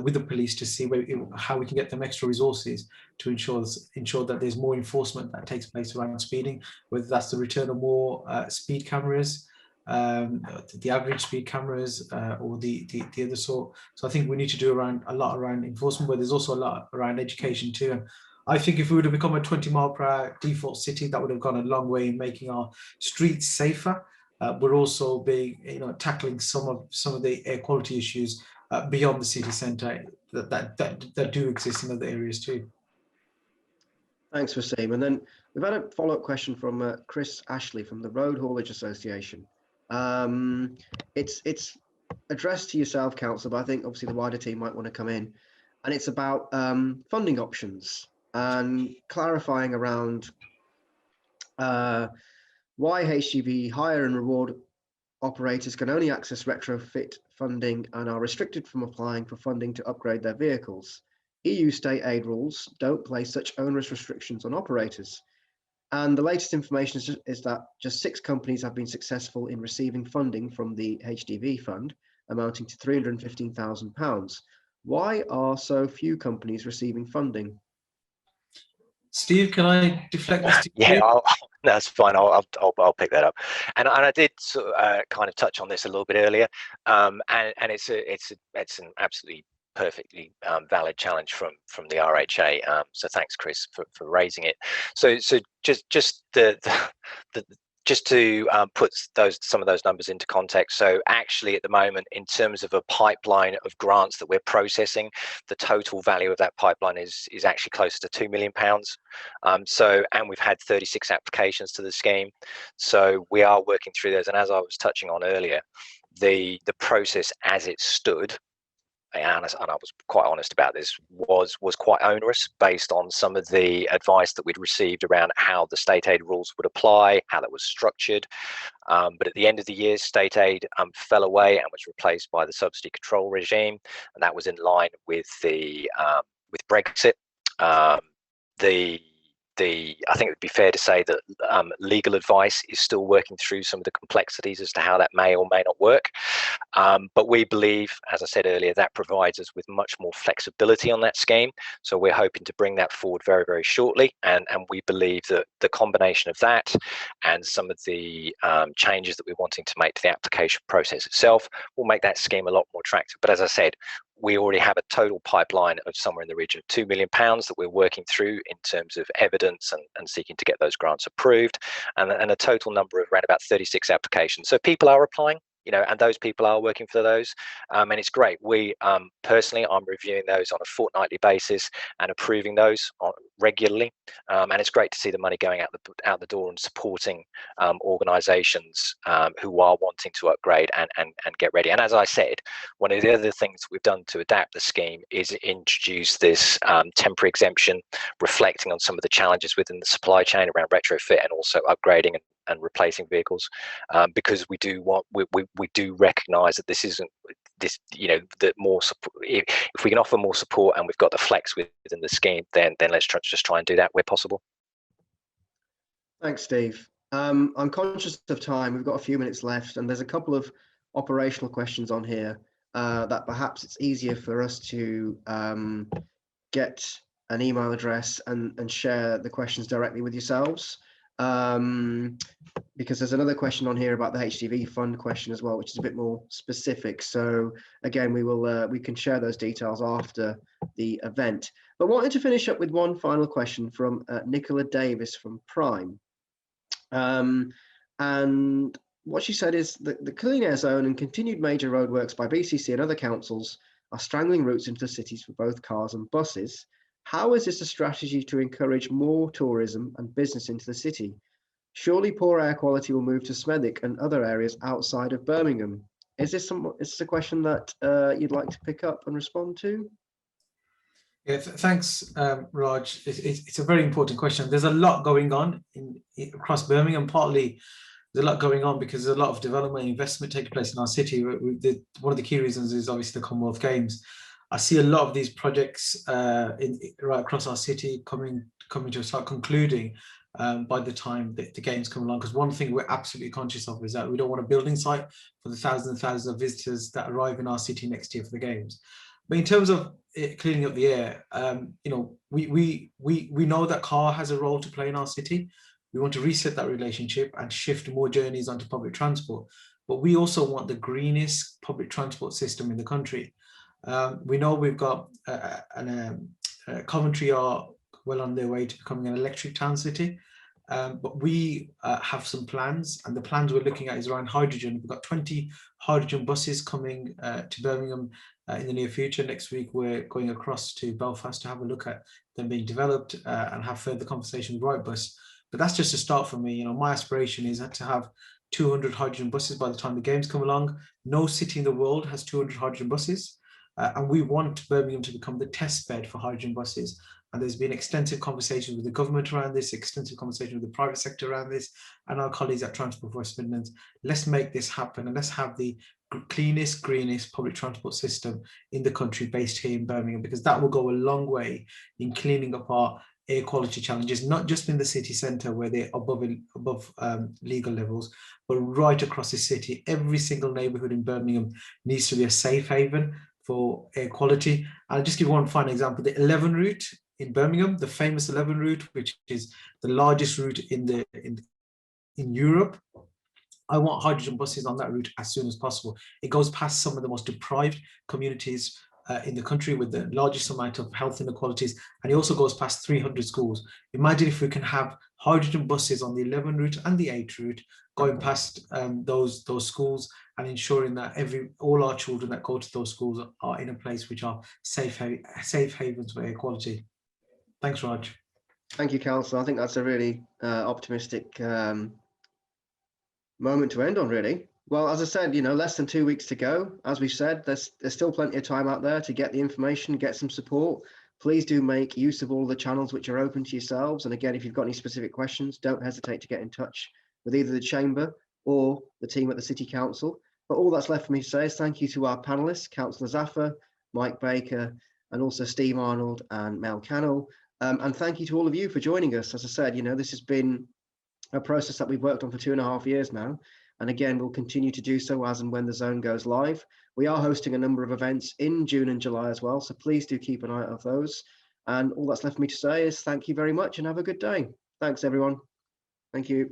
with the police to see how we can get them extra resources to ensure that there's more enforcement that takes place around speeding, whether that's the return of more speed cameras, the average speed cameras, or the other sort. So I think we need to do a lot around enforcement, but there's also a lot around education too. And I think if we would have become a 20 mile per hour default city, that would have gone a long way in making our streets safer. But also tackling some of the air quality issues beyond the city centre that do exist in other areas too. Thanks, Wasim. And then we've had a follow-up question from Chris Ashley from the Road Haulage Association. It's addressed to yourself, Councillor, but I think obviously the wider team might want to come in. And it's about funding options and clarifying around why HGV hire and reward operators can only access retrofit funding and are restricted from applying for funding to upgrade their vehicles. EU state aid rules don't place such onerous restrictions on operators. And the latest information is that just 6 companies have been successful in receiving funding from the HGV fund, amounting to £315,000. Why are so few companies receiving funding? Steve, can I deflect this to you? Yeah, that's fine. I'll pick that up. And I did sort of, kind of touch on this a little bit earlier, and it's an absolutely perfectly valid challenge from the RHA. So thanks, Chris, for raising it. So just to put some of those numbers into context. So actually at the moment, in terms of a pipeline of grants that we're processing, the total value of that pipeline is actually closer to £2 million. And we've had 36 applications to the scheme. So we are working through those. And as I was touching on earlier, the process as it stood, and I was quite honest about this, was quite onerous based on some of the advice that we'd received around how the state aid rules would apply, how that was structured. But at the end of the year, state aid fell away and was replaced by the subsidy control regime, and that was in line with with Brexit. I think it would be fair to say that legal advice is still working through some of the complexities as to how that may or may not work. But we believe, as I said earlier, that provides us with much more flexibility on that scheme. So we're hoping to bring that forward very, very shortly. And we believe that the combination of that and some of the changes that we're wanting to make to the application process itself will make that scheme a lot more attractive. But as I said, we already have a total pipeline of somewhere in the region of £2 million that we're working through in terms of evidence and seeking to get those grants approved, and a total number of around about 36 applications. So people are applying, and those people are working for those, and it's great. We personally, I'm reviewing those on a fortnightly basis and approving those regularly, and it's great to see the money going out the door and supporting organisations who are wanting to upgrade and get ready. And as I said, one of the other things we've done to adapt the scheme is introduce this temporary exemption, reflecting on some of the challenges within the supply chain around retrofit and also upgrading and replacing vehicles, because we do recognise that this isn't that more support. If we can offer more support and we've got the flex within the scheme, then let's just try and do that where possible. Thanks, Steve. I'm conscious of time. We've got a few minutes left, and there's a couple of operational questions on here that perhaps it's easier for us to get an email address and share the questions directly with yourselves. Because there's another question on here about the HGV fund question as well, which is a bit more specific. So again, we can share those details after the event. But wanted to finish up with one final question from Nicola Davis from Prime. And what she said is that the Clean Air Zone and continued major roadworks by BCC and other councils are strangling routes into the cities for both cars and buses. How is this a strategy to encourage more tourism and business into the city? Surely poor air quality will move to Smethwick and other areas outside of Birmingham. Is this a question that you'd like to pick up and respond to? Yeah, thanks, Raj. It's a very important question. There's a lot going on across Birmingham. Partly, there's a lot going on because there's a lot of development and investment taking place in our city. One of the key reasons is obviously the Commonwealth Games. I see a lot of these projects right across our city coming to start concluding by the time the games come along. Because one thing we're absolutely conscious of is that we don't want a building site for the thousands and thousands of visitors that arrive in our city next year for the games. But in terms of cleaning up the air, you know, we know that car has a role to play in our city. We want to reset that relationship and shift more journeys onto public transport. But we also want the greenest public transport system in the country. We know we've got Coventry are well on their way to becoming an electric town city, but we have some plans, and the plans we're looking at is around hydrogen. We've got 20 hydrogen buses coming to Birmingham in the near future. Next week we're going across to Belfast to have a look at them being developed and have further conversation with Wrightbus. But that's just a start for me. You know, my aspiration is to have 200 hydrogen buses by the time the games come along. No city in the world has 200 hydrogen buses. And we want Birmingham to become the test bed for hydrogen buses. And there's been extensive conversations with the government around this, extensive conversation with the private sector around this, and our colleagues at Transport for West Midlands. Let's make this happen, and let's have the cleanest, greenest public transport system in the country based here in Birmingham, because that will go a long way in cleaning up our air quality challenges, not just in the city centre where they're above legal levels, but right across the city. Every single neighbourhood in Birmingham needs to be a safe haven for air quality. I'll just give one final example. The 11 route in Birmingham, the famous 11 route, which is the largest route in Europe. I want hydrogen buses on that route as soon as possible. It goes past some of the most deprived communities in the country with the largest amount of health inequalities, and it also goes past 300 schools. Imagine if we can have hydrogen buses on the 11 route and the 8 route going past those schools, and ensuring that all our children that go to those schools are in a place which are safe havens for air quality. Thanks, Raj. Thank you, Councillor. I think that's a really optimistic moment to end on, really. Well, as I said, you know, less than 2 weeks to go. As we've said, there's still plenty of time out there to get the information, get some support. Please do make use of all the channels which are open to yourselves. And again, if you've got any specific questions, don't hesitate to get in touch with either the Chamber or the team at the City Council. But all that's left for me to say is thank you to our panellists, Councillor Zafar, Mike Baker, and also Steve Arnold and Mel Cannell. And thank you to all of you for joining us. As I said, you know, this has been a process that we've worked on for 2.5 years now. And again, we'll continue to do so as and when the zone goes live. We are hosting a number of events in June and July as well, so please do keep an eye out of those. And all that's left for me to say is thank you very much and have a good day. Thanks, everyone. Thank you.